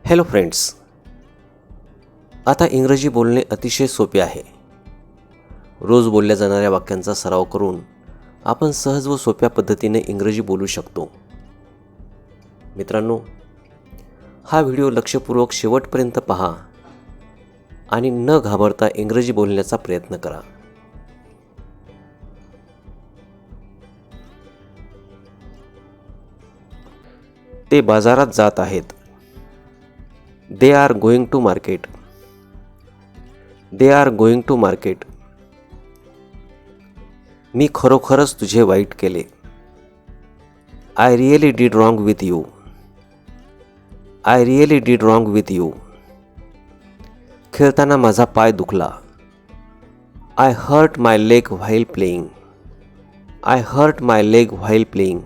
Hello friends, आता इंग्रजी बोलणे अतिशय सोपे आहे. रोज बोलल्या जाणाऱ्या वाक्यांचा सराव करून आपण सहज व सोप्या पद्धतीने इंग्रजी बोलू शकतो. मित्रांनो, हा व्हिडिओ लक्षपूर्वक शेवटपर्यंत पहा आणि न घाबरता इंग्रजी बोलण्याचा प्रयत्न करा. ते बाजारात जात आहेत. They are going to market. They are going to market. मी खरोखरच तुझे वाईट केले. I really did wrong with you. I really did wrong with you. खेळताना माझा पाय दुखला. I hurt my leg while playing. I hurt my leg while playing.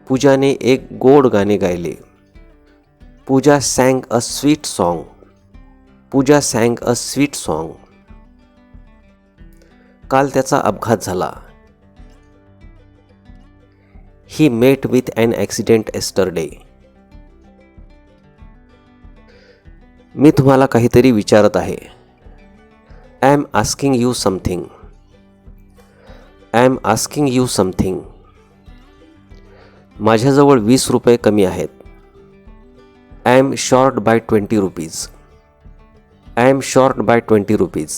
पूजाने एक गोड गाणे गायले. पूजा sang a sweet song. Pooja sang a sweet song. काल त्याचा अपघात झाला. He met with an accident yesterday. मी तुम्हाला काहीतरी विचारत आहे. I am asking you something. I am asking you something. माझ्याजवळ 20 रुपये कमी आहेत. I am short by 20 rupees. I am short by 20 rupees.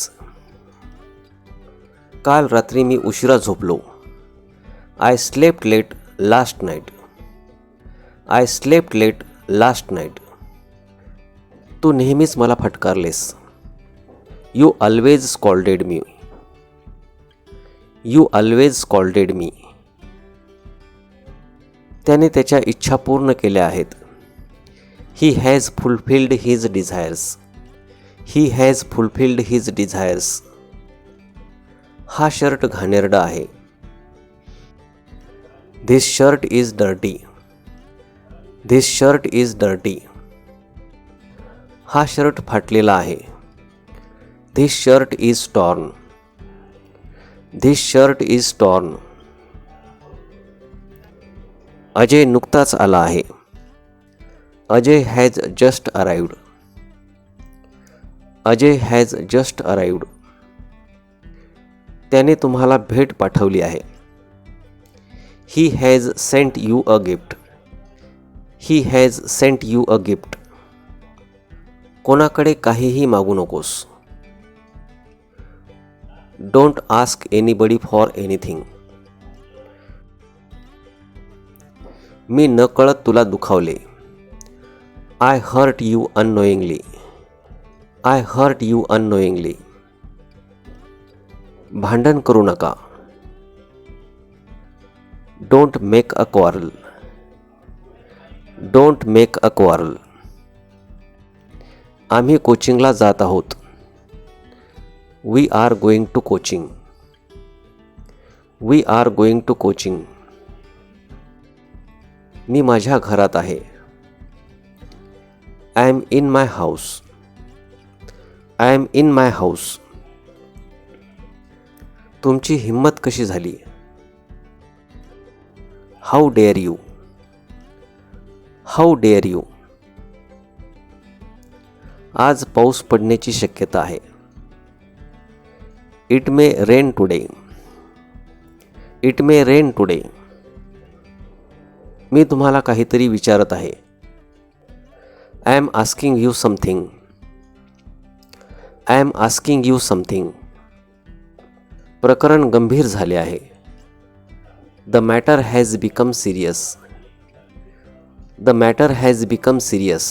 काल रात्री मी उशिरा झोपलो. I slept late last night. I slept late last night. तू नेहमीच मला फटकारलेस. You always scolded me. You always scolded me. त्याने त्याच्या इच्छा पूर्ण केल्या आहेत. He has fulfilled his desires. He has fulfilled his desires. हा शर्ट घाणेरडा आहे. This shirt is dirty. This shirt is dirty. हा शर्ट फाटलेला आहे. This shirt is torn. This shirt is torn. Ajay नुकताच आला आहे. Ajay has just arrived. Ajay has just arrived. त्याने तुम्हाला भेट पाठवली आहे. He has sent you a gift. He has sent you a gift. कोणाकडे काहीही मागू नकोस. Don't ask anybody for anything. मी नकळत तुला दुखावले. I hurt you unknowingly. I hurt you unknowingly. भांडण करू नका. Don't make a quarrel. Don't make a quarrel. आम्ही कोचिंगला जात आहोत. We are going to coaching. We are going to coaching. मी माझ्या घरात आहे. I am in my house. I am in my house. तुमची हिम्मत कशी झाली? How dare you? How dare you? आज पाऊस पडण्याची शक्यता आहे. It may rain today. It may rain today. मी तुम्हाला काहीतरी विचारत आहे. I am asking you something. I am asking you something. प्रकरण गंभीर झाले आहे. The matter has become serious. The matter has become serious.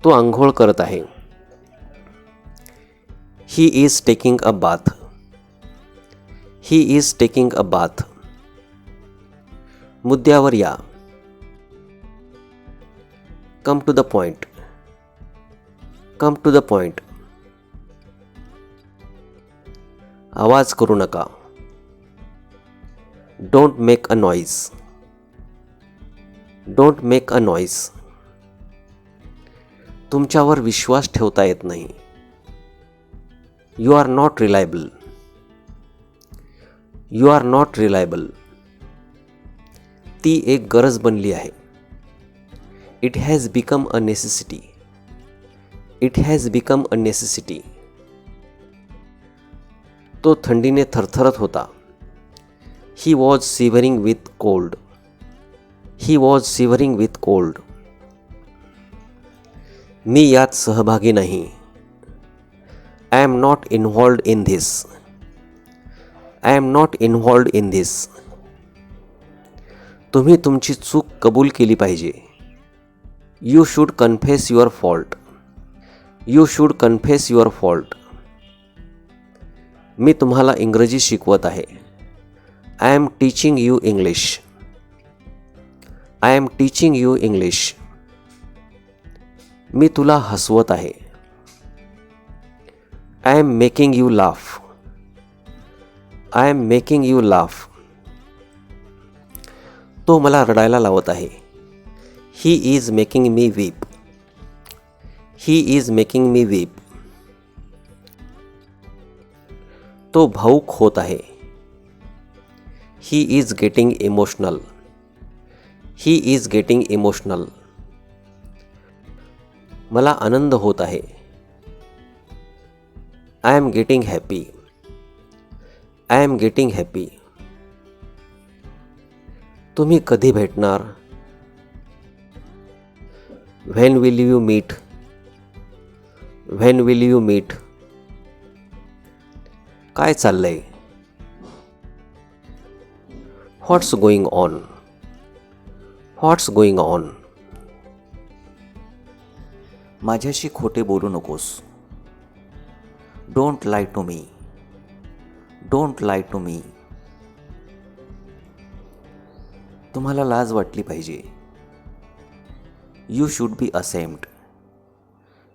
तो आंघोळ करत आहे. He is taking a bath. He is taking a bath. मुद्द्यावर या. Come to the point. Come to the point. आवाज करू नका. Don't make a noise. Don't make a noise. तुमच्यावर विश्वास ठेवता येत नाही. You are not reliable. You are not reliable. ती एक गरज बनली आहे. It has become a necessity. It has become a necessity. तो थंडीने थरथरत होता. He was shivering with cold. He was shivering with cold. मी यात सहभागी नाही. I am not involved in this. I am not involved in this. तुम्ही तुमची चूक कबूल केली पाहिजे. You should confess your fault. You should confess your fault. मी तुम्हाला इंग्रजी शिकवत आहे. I am teaching you English. I am teaching you English. मी तुला हसवत आहे. I am making you laugh. I am making you laugh. तो मला रडायला लावत आहे. He is making me weep. He is making me weep. तो भावुक होत आहे. He is getting emotional. He is getting emotional. मला आनंद होत आहे. I am getting happy. I am getting happy. तुम्ही कधी भेटणार? When will you meet? When will you meet? काय चाललंय? What's going on? What's going on? माझ्याशी खोटे बोलू नकोस. Don't lie to me. Don't lie to me. तुम्हाला लाज वाटली पाहिजे. You should be ashamed.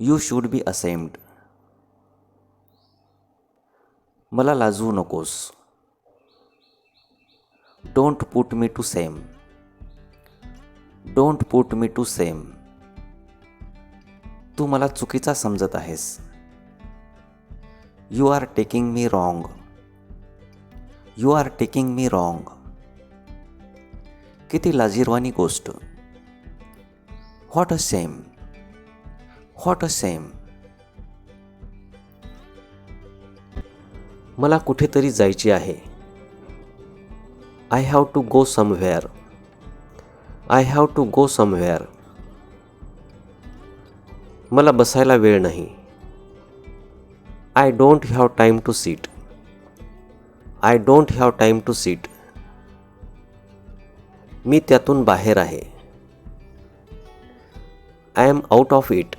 You should be ashamed. मला लाजवू नकोस. Don't put me to shame. Don't put me to shame. तू मला चुकीचा समजत आहेस. You are taking me wrong. You are taking me wrong. किती लाजिरवाणी गोष्ट. What a shame. What a shame. मला कुठेतरी जायचे आहे. I have to go somewhere. I have to go somewhere. मला बसायला वेळ नाही. I don't have time to sit. I don't have time to sit. मी त्यातून बाहेर आहे. I am out of it.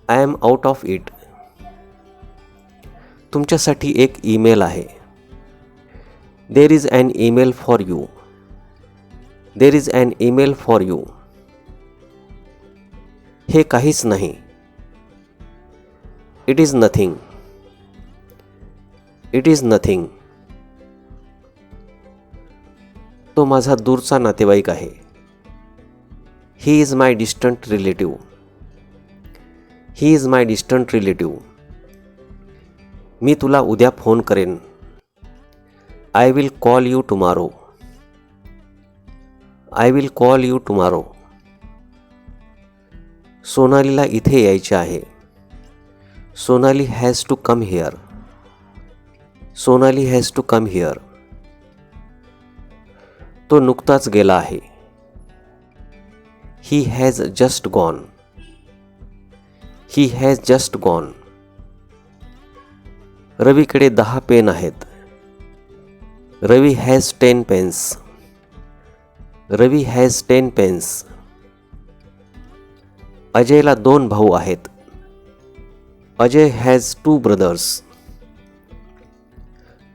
I am out of it. तुमच्यासाठी एक email आहे. There is an email for you. There is an email for you. हे काहीच नाही. It is nothing. It is nothing. तो माझा दूरचा नातेवाईक आहे. He is my distant relative. He is my distant relative. मी तुला उद्या फोन करेन. I will call you tomorrow. I will call you tomorrow. सोनालीला इथे यायचे आहे. Sonali has to come here. Sonali has to come here. तो नुकताच गेला आहे. He has just gone. He has just gone. रवीकडे 10 पेन आहेत. Ravi has 10 pens. Ravi has 10 pens. अजयला 2 भाऊ आहेत. Ajay has 2 brothers.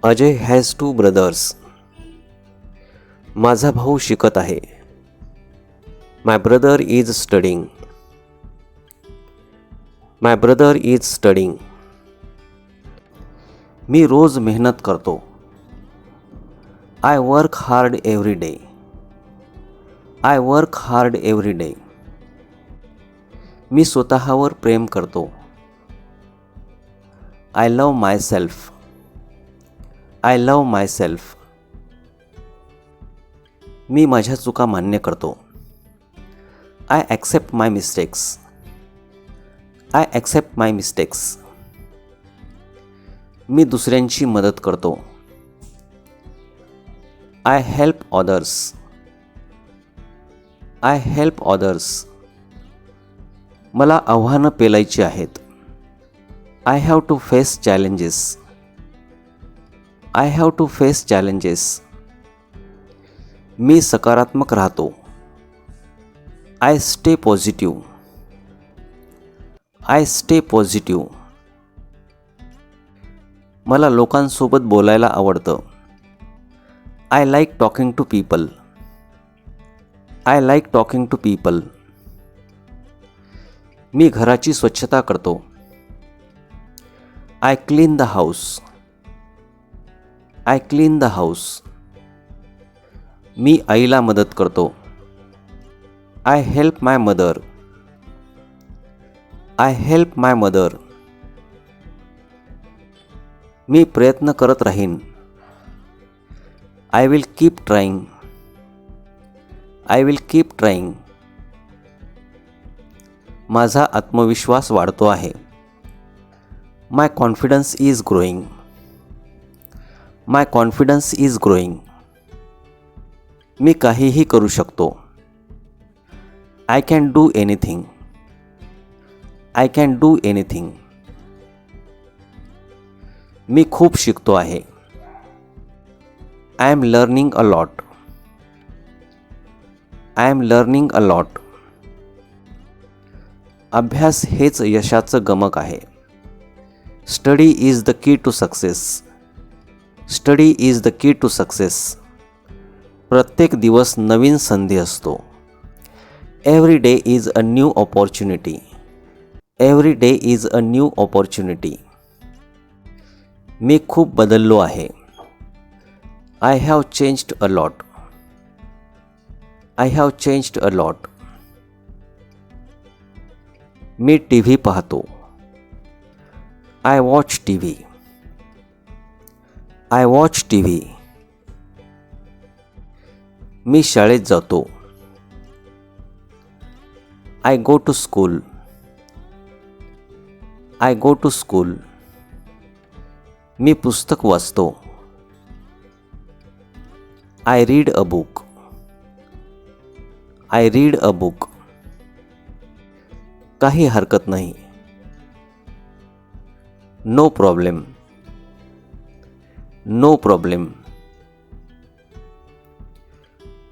Ajay has 2 brothers. माझा भाऊ शिकत आहे. My brother is studying. My brother is studying. मी रोज मेहनत करतो. I work hard every day. I work hard every day. मी स्वतःवर प्रेम करतो. I love myself. I love myself. मी माझ्या चुका मान्य करतो. I accept my mistakes. I accept my mistakes. मी दुसऱ्यांची मदत करतो. I help others. I help others. मला आव्हानं पेलायची आहेत. I have to face challenges. I have to face challenges. मी सकारात्मक राहतो. I stay positive. I stay positive. मला लोकांसोबत बोलायला आवडतं. I like talking to people. I like talking to people. मी घराची स्वच्छता करतो. I clean the house. I clean the house. मी आईला मदत करतो. I help my mother. I help my mother. मी प्रयत्न करत राहीन. I will keep trying. I will keep trying. माझा आत्मविश्वास वाढतो आहे. My confidence is growing. My confidence is growing. मी काहीही करू शकतो. I can do anything. I can do anything. मी खूप शिकतो आहे. I am learning a lot. I am learning a lot. अभ्यास हेच यशाचं गमक आहे. Study is the key to success. Study is the key to success. प्रत्येक दिवस नवीन संधी असतो. Every day is a new opportunity. Every day is a new opportunity. मी खूप बदललो आहे. I have changed a lot. I have changed a lot. मी टी व्ही पाहतो. I watch T V. I watch T V. मी शाळेत जातो. I go to school. I go to school. मी पुस्तक वाचतो. I read a book. I read a book. काही हरकत नाही. No problem. No problem.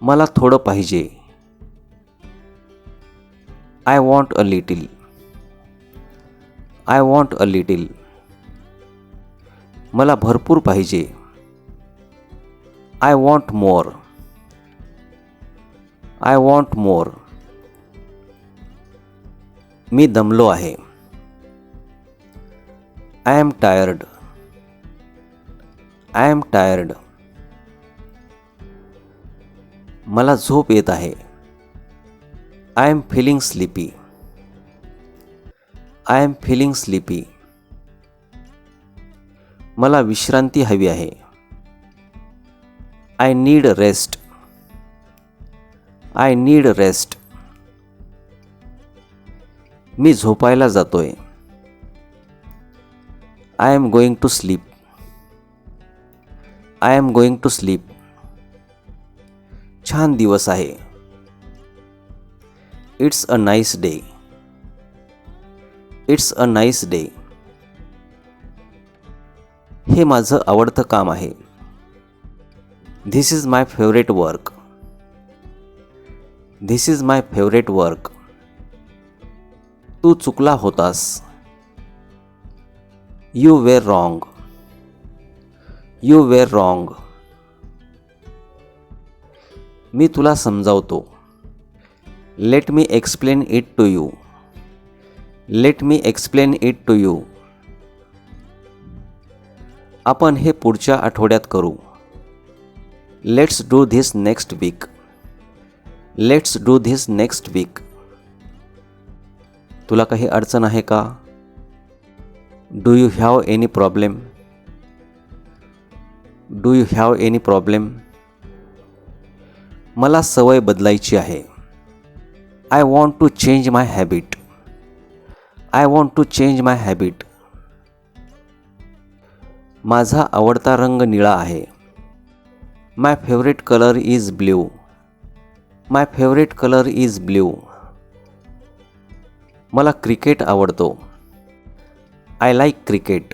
मला थोडं पाहिजे. I want a little. I want a little. मला भरपूर पाहिजे. I want more. I want more. मी दमलो आहे. I am tired. I am tired. मला झोप येत आहे. I am feeling sleepy. I am feeling sleepy. मला विश्रांती हवी आहे. I need rest. I need rest. मी झोपायला जातोय. I am going to sleep. I am going to sleep. छान दिवस आहे. It's a nice day. It's a nice day. हे माझं आवडतं काम आहे. This is my favourite work. This is my favourite work. तू चुकला होतास. You were wrong. You were wrong. मी तुला समजावतो. Let me explain it to you. Let me explain it to you. आपण हे पुढच्या आठवड्यात करू. Let's do this next week. Let's do this next weak. तुला काही अडचण आहे का? Do you have any problem? Do you have any problem? मला सवय बदलायची आहे. I want to change my habit. I want to change my habit. माझा आवडता रंग निळा आहे. My favourite colour is blue. My favourite colour is blue. मला क्रिकेट आवडतो. I like cricket.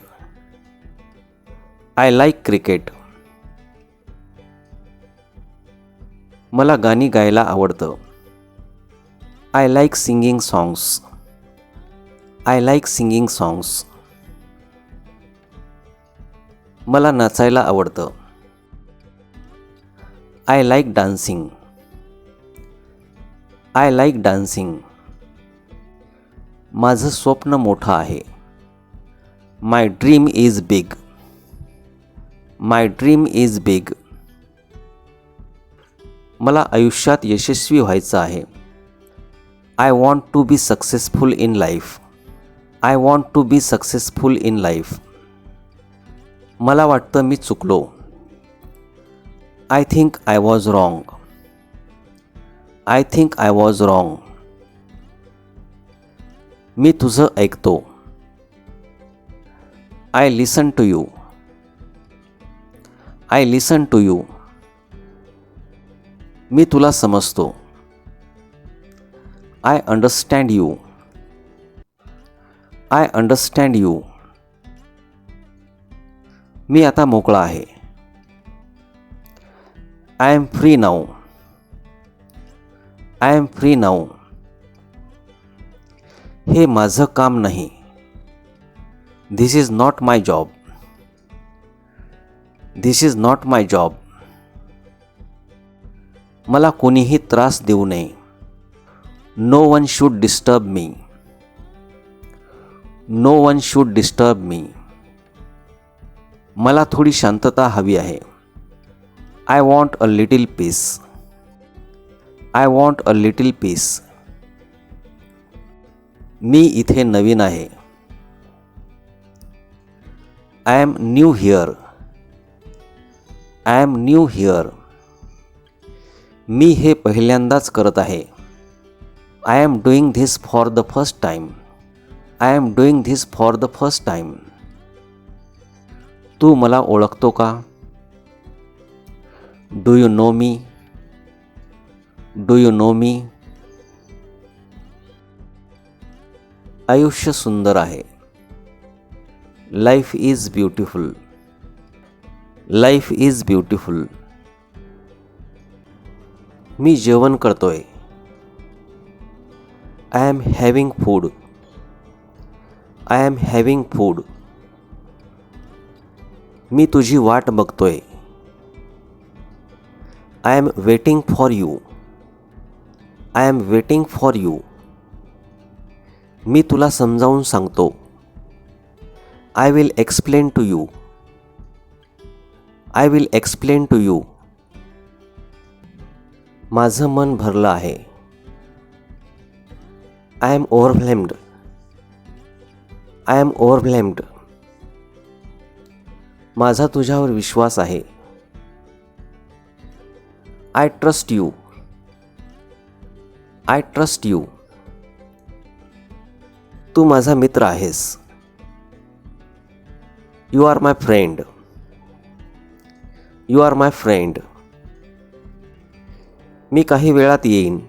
I like cricket. मला गाणी गायला आवडतं. I like singing songs. I like singing songs. मला नाचायला आवडतं. I like dancing. I like dancing. माझं स्वप्न मोठं आहे. My dream is big. My dream is big. मला आयुष्यात यशस्वी व्हायचं आहे. I want to be successful in life. I want to be successful in life. मला वाटतं मी चुकलो. I think I was wrong. I think I was wrong. मी तुझं ऐकतो. I listen to you. I listen to you. मी तुला समजतो. I understand you. I understand you. मी आता मोकळा आहे. I am free now. I am free now. हे माझं काम नाही. This is not my job. This is not my job. मला कोणीही त्रास देऊ नये. No one should disturb me. No one should disturb me. मला थोडी शांतता हवी आहे. I want a little peace. I want a little peace. मी इथे नवीन आहे. I am new here. I am new here. मी हे पहिल्यांदाच करत आहे. I am doing this for the first time. I am doing this for the first time. तू मला ओळखतो का? Do you know me? Do you know me? आयुष्य सुंदर आहे. Life is beautiful. Life is beautiful. मी जेवण करतोय. I am having food. I am having food. मी तुझी वाट बघतोय. I am waiting for you. I am waiting for you. मी तुला समजावून सांगतो. I will explain to you. I will explain to you. माझं मन भरलं आहे. I am overwhelmed. I am overwhelmed. माझा तुझ्यावर विश्वास आहे. I trust you. I trust you. तू माझा मित्र आहेस. You are my friend. You are my friend. मी काही वेळात येईन.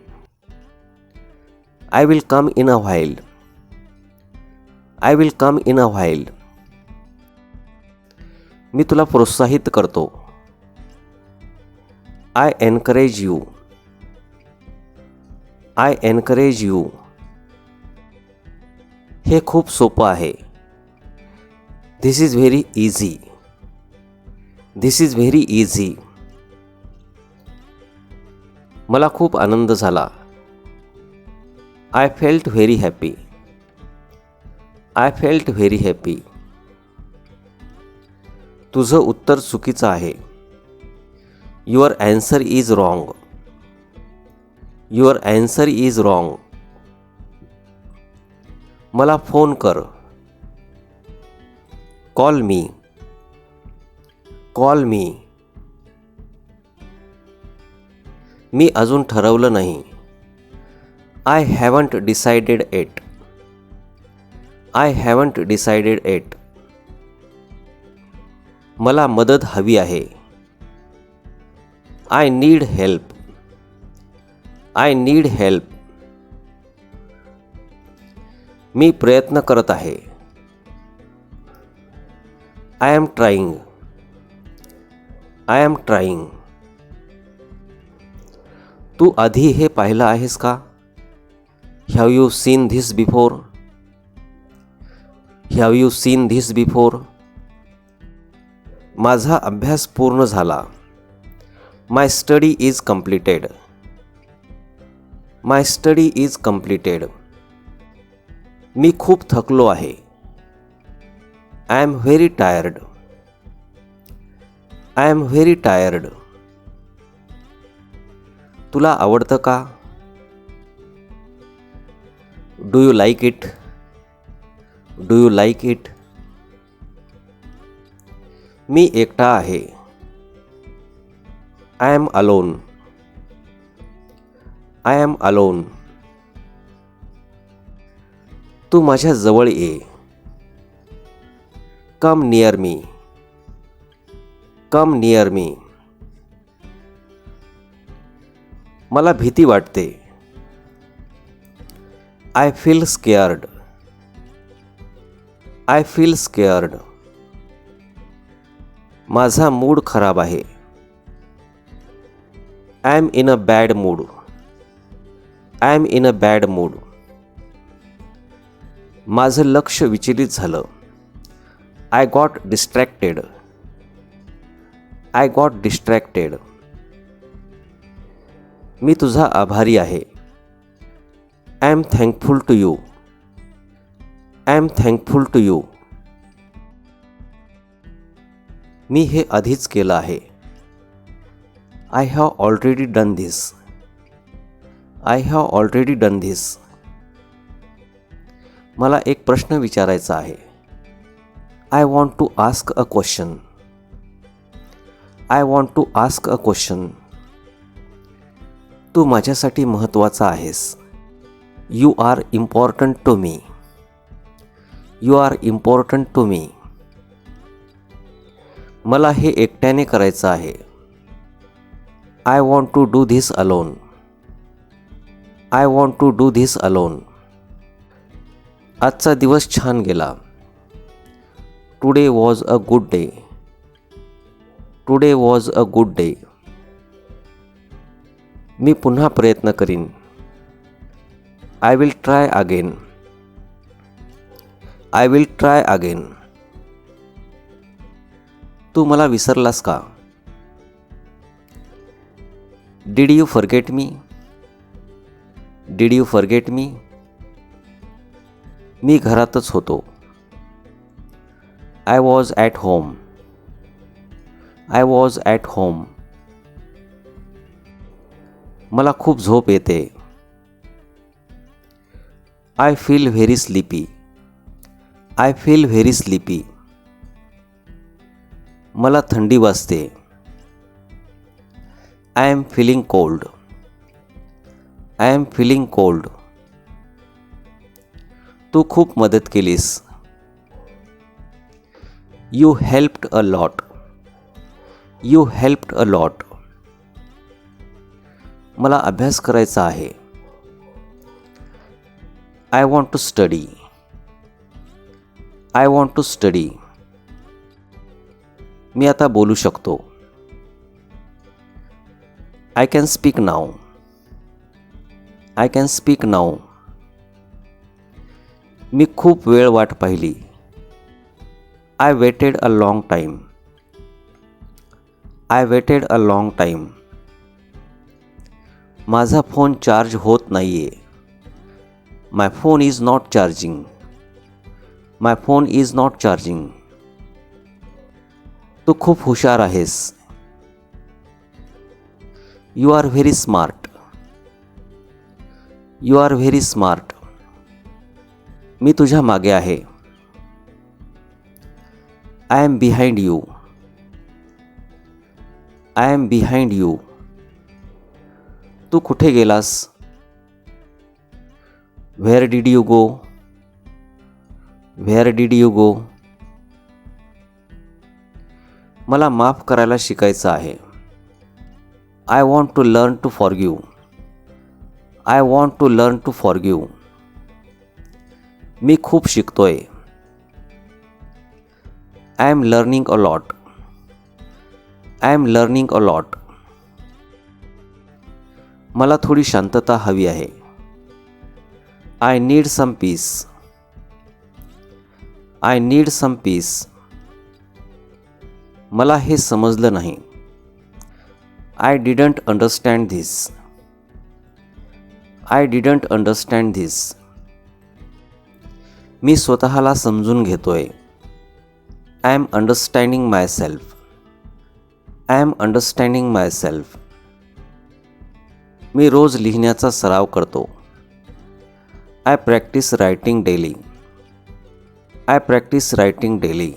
I will come in a while. I will come in a while. मी तुला प्रोत्साहित करतो. I encourage you. I encourage you. हे खूप सोपं आहे. This is very easy. This is very easy. मला खूप आनंद झाला. I felt very happy. I felt very happy. तुझं उत्तर चुकीचं आहे. Your answer is wrong. Your answer is wrong. मला फोन कर. Call me. Call me. मी अजून ठरवलं नाही. I haven't decided yet. I haven't decided yet. मला मदत हवी आहे. I need help. I need help. मी प्रयत्न करत आहे. I am trying. I am trying. तू आधी हे पाहिलं आहेस का? Have you seen this before? Have you seen this before? माझा अभ्यास पूर्ण झाला. My study is completed. My study is completed. मी खूप थकलो आहे. I am very tired. I am very tired. तुला आवडतं का? Do you like it? Do you like it? मी एकटा आहे. I am alone. I am alone. तू माझ्या जवळ ये. Come near me. Come near me. मला भीती वाटते. I feel scared. I feel scared. माझा मूड खराब आहे. I am in a bad mood. I am in a bad mood. माझं लक्ष विचलित झालं. I got distracted. I got distracted. मी तुझा आभारी आहे. I am thankful to you. I am thankful to you. मी हे आधीच केलं आहे. I have already done this. I have already done this. मला एक प्रश्न विचारायचा आहे. I want to ask a question. I want to ask a question. तू माझ्यासाठी महत्त्वाचा आहेस. You are important to me. You are important to me. मला हे एकट्याने करायचं आहे. I want to do this alone. I want to do this alone. आजचा दिवस छान गेला. Today was a good day. Today was a good day. मी पुन्हा प्रयत्न करीन. I will try again. I will try again. तू मला विसरलास का? Did you forget me? Did you forget me? मी घरातच होतो. I was at home. I was at home. मला खूप झोप येते. I feel very sleepy. I feel very sleepy. मला थंडी वाजते. I am feeling cold. I am feeling cold. तू खूप मदत केलीस. You helped a lot. You helped a lot. मला अभ्यास करायचा आहे. I want to study. I want to study. मी आता बोलू शकतो. I can speak now. I can speak now. मी खूप वेळ वाट पाहिली. I waited a long time. I waited a long time. माझा फोन चार्ज होत नाहीये. My phone is not charging. My phone is not charging. तू खूप हुशार आहेस. You are very smart. You are very smart. मी तुझ्या मागे आहे. I am behind you. I am behind you. तू कुठे गेलास? Where did you go? Where did you go? मला माफ करायला शिकायचं आहे. I want to learn to forgive. I want to learn to forgive. मी खूप शिकतोय. I am learning a lot. I am learning a lot. मला थोडी शांतता हवी आहे. I need some peace. I need some peace. मला हे समजलं नाही. I didn't understand this. I didn't understand this. मी स्वतःला समजून घेतोय. I am understanding myself. I am understanding myself. मी रोज लिहिण्याचा सराव करतो. I practise writing daily. I practise writing daily.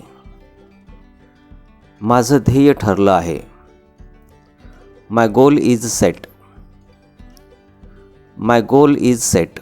माझं ध्येय ठरलं आहे. My goal is set. My goal is set.